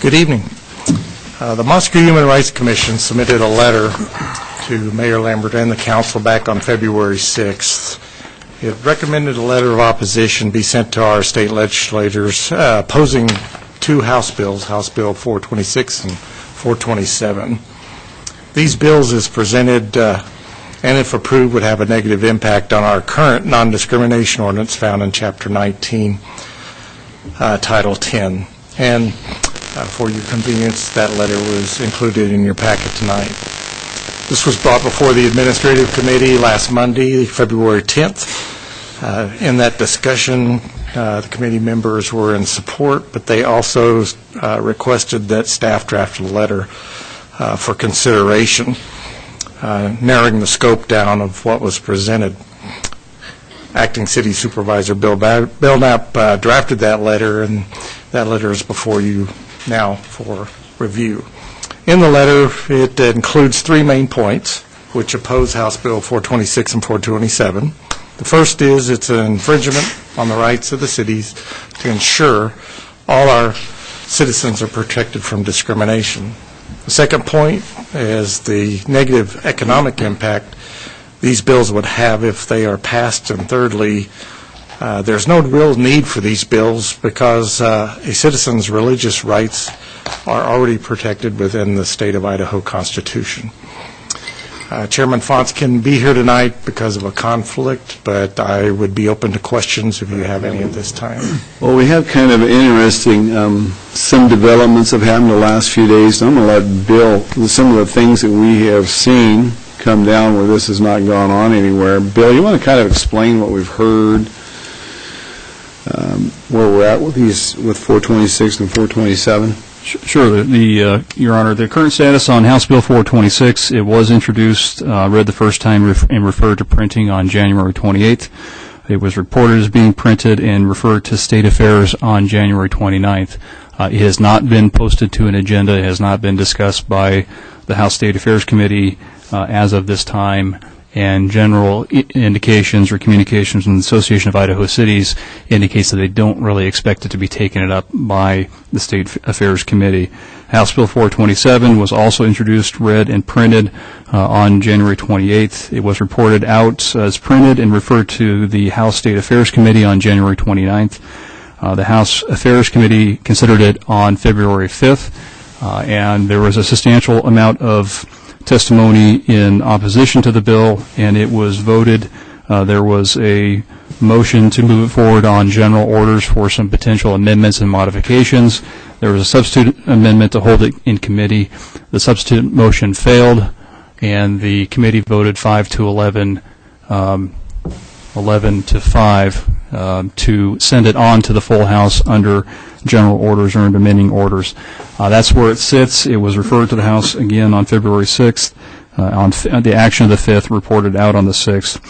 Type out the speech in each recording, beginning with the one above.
Good evening. The Montague Human Rights Commission submitted a letter to Mayor Lambert and the council back on February 6th. It recommended a letter of opposition be sent to our state legislators opposing two House bills, House Bill 426 and 427. These bills, as presented and if approved, would have a negative impact on our current non-discrimination ordinance found in Chapter 19, Title 10. And for your convenience, that letter was included in your packet tonight. This was brought before the Administrative Committee last Monday, February 10th. In that discussion, the committee members were in support, but they also requested that staff draft a letter for consideration, narrowing the scope down of what was presented. Acting City Supervisor Bill Knapp drafted that letter, and that letter is before you now for review. In the letter, it includes three main points, which oppose House Bill 426 and 427. The first is it's an infringement on the rights of the cities to ensure all our citizens are protected from discrimination. The second point is the negative economic impact these bills would have if they are passed. And thirdly, there's no real need for these bills because a citizen's religious rights are already protected within the state of Idaho Constitution. Chairman Fonts can be here tonight because of a conflict, but I would be open to questions if you have any at this time. Well, we have kind of interesting, some developments have happened the last few days. I'm going to let Bill, some of the things that we have seen come down where this has not gone on anywhere. Bill, you want to kind of explain what we've heard, where we're at with these, with 426 and 427? Sure. Your Honor, the current status on House Bill 426, it was introduced, read the first time, and referred to printing on January 28th. It was reported as being printed and referred to State Affairs on January 29th. It has not been posted to an agenda. It has not been discussed by the House State Affairs Committee as of this time. And general indications or communications from the Association of Idaho Cities indicates that they don't really expect it to be taken up by the State Affairs Committee. House Bill 427 was also introduced, read, and printed on January 28th. It was reported out as printed and referred to the House State Affairs Committee on January 29th. The House Affairs Committee considered it on February 5th, and there was a substantial amount of testimony in opposition to the bill, and it was voted. There was a motion to move it forward on general orders for some potential amendments and modifications. There was a substitute amendment to hold it in committee. The substitute motion failed, and the committee voted 5-11, 11-5 to send it on to the full House under general orders or under amending orders. That's where it sits. It was referred to the House again on February 6th. On the action of the 5th, reported out on the 6th.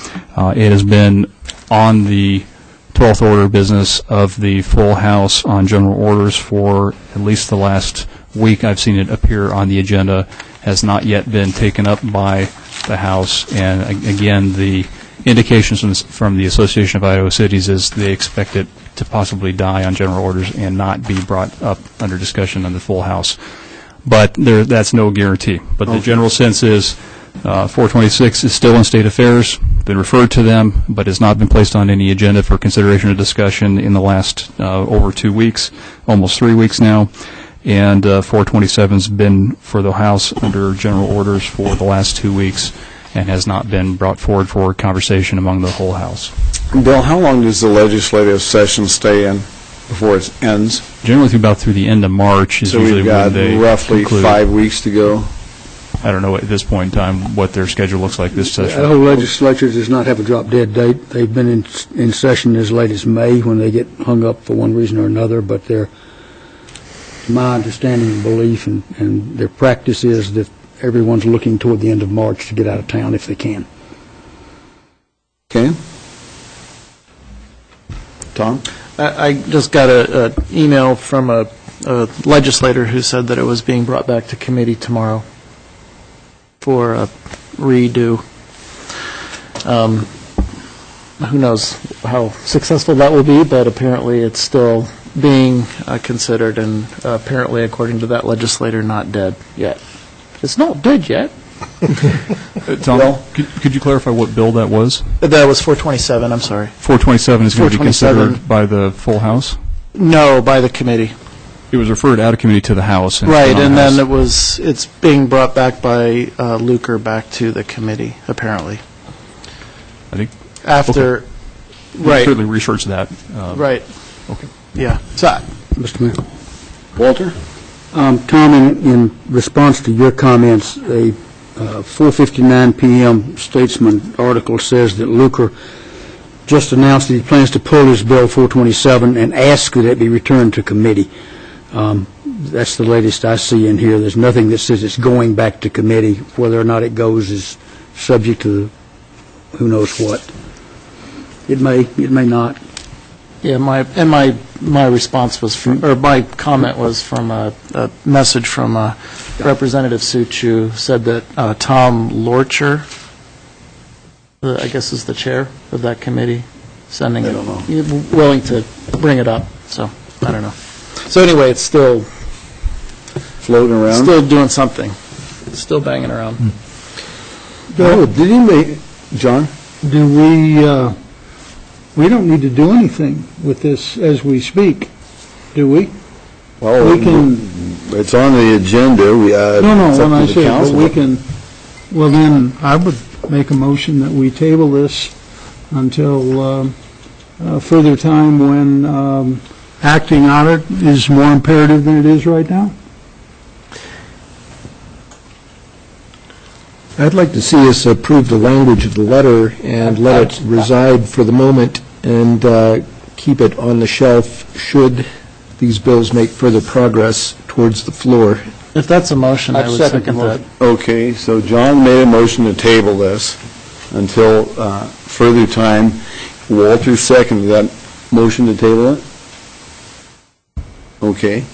It has been on the 12th order of business of the full House on general orders for at least the last week. I've seen it appear on the agenda. Has not yet been taken up by the House. And again, the indications from the Association of Idaho Cities is they expect it to possibly die on general orders and not be brought up under discussion in the full House. But that's no guarantee. But the general sense is 426 is still in State Affairs, been referred to them, but has not been placed on any agenda for consideration or discussion in the last over 2 weeks, almost 3 weeks now. And 427's been for the House under general orders for the last 2 weeks and has not been brought forward for conversation among the whole House. Bill, how long does the legislative session stay in before it ends? Generally through the end of March is usually when they So we've got roughly conclude. 5 weeks to go? I don't know at this point in time what their schedule looks like this session. The Idaho legislature does not have a drop-dead date. They've been in session as late as May when they get hung up for one reason or another, but to my understanding and belief and their practice is that everyone's looking toward the end of March to get out of town if they can. Okay. Tom? I just got an email from a legislator who said that it was being brought back to committee tomorrow for a redo. Who knows how successful that will be, but apparently it's still being considered, and apparently, according to that legislator, not dead yet. It's not dead yet. Tom, could you clarify what bill that was? That was 427, I'm sorry. 427 is going to be 427. considered by the full House? No, by the committee. It was referred out of committee to the House. And Right, it's been on and the then House. it's being brought back by Luker back to the committee, apparently. I think, After, we'll right, certainly research that. right. Okay. Yeah. So, Mr. Mayor. Walter? Tom, in response to your comments, a 4:59 p.m. Statesman article says that Luker just announced that he plans to pull his bill 427 and ask that it be returned to committee. That's the latest I see in here. There's nothing that says it's going back to committee. Whether or not it goes is subject to who knows what. It may not. yeah, my response was from, or my comment was from a message from Representative Suchu, said that Tom Lorcher, I guess is the chair of that committee, sending it. I don't know. Willing to bring it up, so I don't know. So anyway, it's still Floating around? still doing something, still banging around. Oh, did he make, John? Do we don't need to do anything with this as we speak, do we? Well, We can, it's on the agenda. no, it's up when to I the say, but council. we can, well then, I would make a motion that we table this until further time when acting on it is more imperative than it is right now. I'd like to see us approve the language of the letter and let it reside for the moment and keep it on the shelf should these bills make further progress towards the floor. If that's a motion, I would second that. Okay, so John made a motion to table this until further time. Walter seconded that motion to table it? Okay.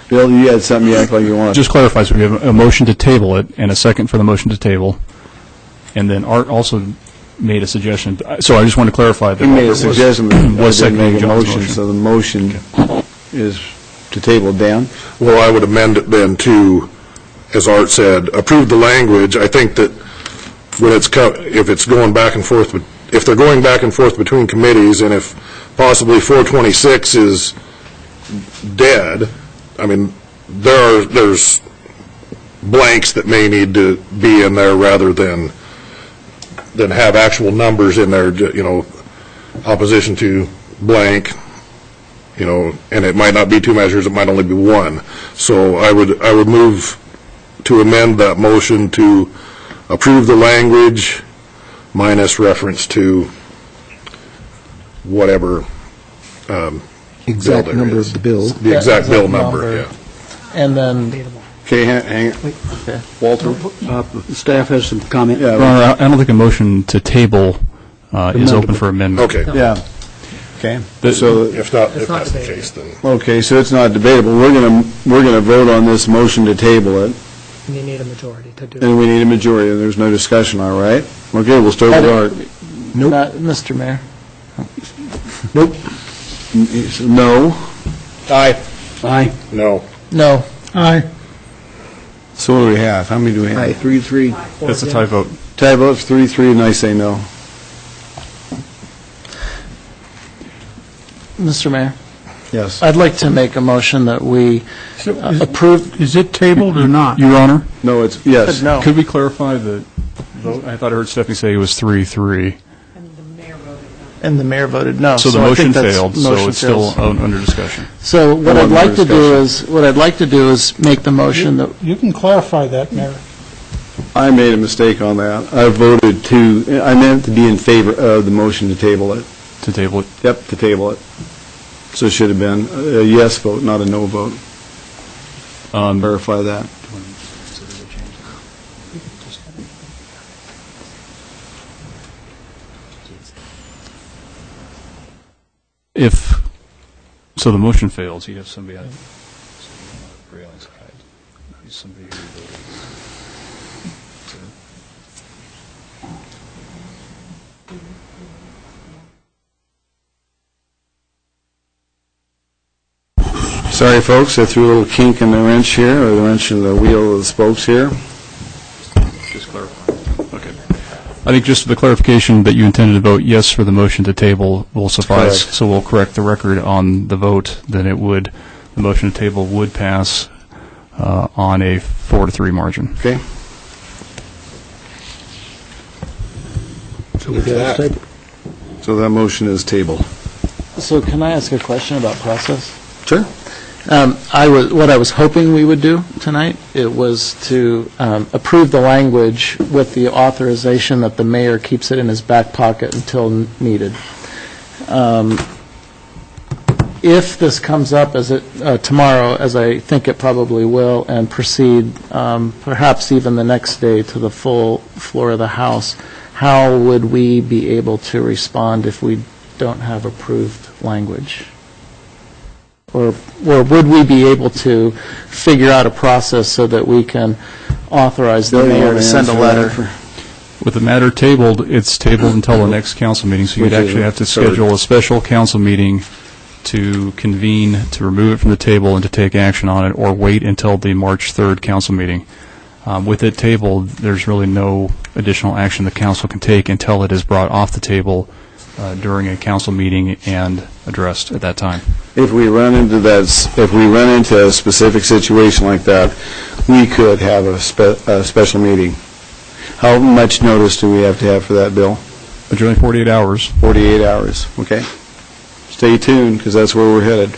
Bill, you had something you act like you wanted. Just clarify, so we have a motion to table it and a second for the motion to table, and then Art also made a suggestion. So I just want to clarify that. He made a Albert was- suggestion, but I was didn't make a seconding John's motion, so the motion is to table. Dan? Well, I would amend it then to, as Art said, approve the language. I think that when if it's going back and forth, if they're going back and forth between committees, and if possibly 426 is dead, I mean, there's blanks that may need to be in there rather than have actual numbers in there, opposition to blank, and it might not be two measures, it might only be one. So I would move to amend that motion to approve the language minus reference to whatever Exact bill there number is. of the bill. The exact bill number, yeah. And then, Okay, hang it. okay. Walter? Staff has some comment. Your Yeah, Honor, I don't think a motion to table is open for amendment. Okay. yeah. Okay, The- so, If that's the case, then. okay, so it's not debatable. We're gonna vote on this motion to table it, And you need a majority to do it. and we need a majority, and there's no discussion, all right? Okay, we'll start with Art. Not, Mr. Mayor. No? Aye. Aye. No. No. Aye. So what do we have? How many do we have? 3-3. That's a tie vote. Tie votes 3-3, and I say no. Mr. Mayor, Yes. I'd like to make a motion that we So is- approve. Is it tabled or not? Your Honor, No, it's, yes. No. could we clarify the vote? I thought I heard Stephanie say it was 3-3. And the mayor voted no. So the I motion think that's- failed, so motion it's still fails. under discussion. So what No I'd like under to do is, make the motion that, You can clarify that, Mayor. I made a mistake on that. I voted I meant to be in favor of the motion to table it. To table it. Yep, to table it. So it should have been a yes vote, not a no vote. Verify that. So the motion fails, you have somebody on the prevailing side. Somebody who voted. Sorry, folks, I threw a little kink in the wrench here, or the wrench in the wheel of the spokes here. Just clarify. Okay. I think just for the clarification that you intended to vote yes for the motion to table will suffice. Correct. So we'll correct the record on the vote, then the motion to table would pass on a 4-3 margin. Okay? So we got to table. So that motion is tabled. So can I ask a question about process? Sure. What I was hoping we would do tonight, it was to approve the language with the authorization that the mayor keeps it in his back pocket until needed. If this comes up tomorrow, as I think it probably will, and proceed perhaps even the next day to the full floor of the House, how would we be able to respond if we don't have approved language? Or would we be able to figure out a process so that we can authorize the mayor to send a letter? With the matter tabled, it's tabled until the next council meeting, so you'd actually have to schedule a special council meeting to convene, to remove it from the table and to take action on it, or wait until the March 3rd council meeting. With it tabled, there's really no additional action the council can take until it is brought off the table during a council meeting and addressed at that time. If we run into a specific situation like that, we could have a special meeting. How much notice do we have to have for that, Bill? Generally 48 hours. 48 hours, okay. Stay tuned, because that's where we're headed.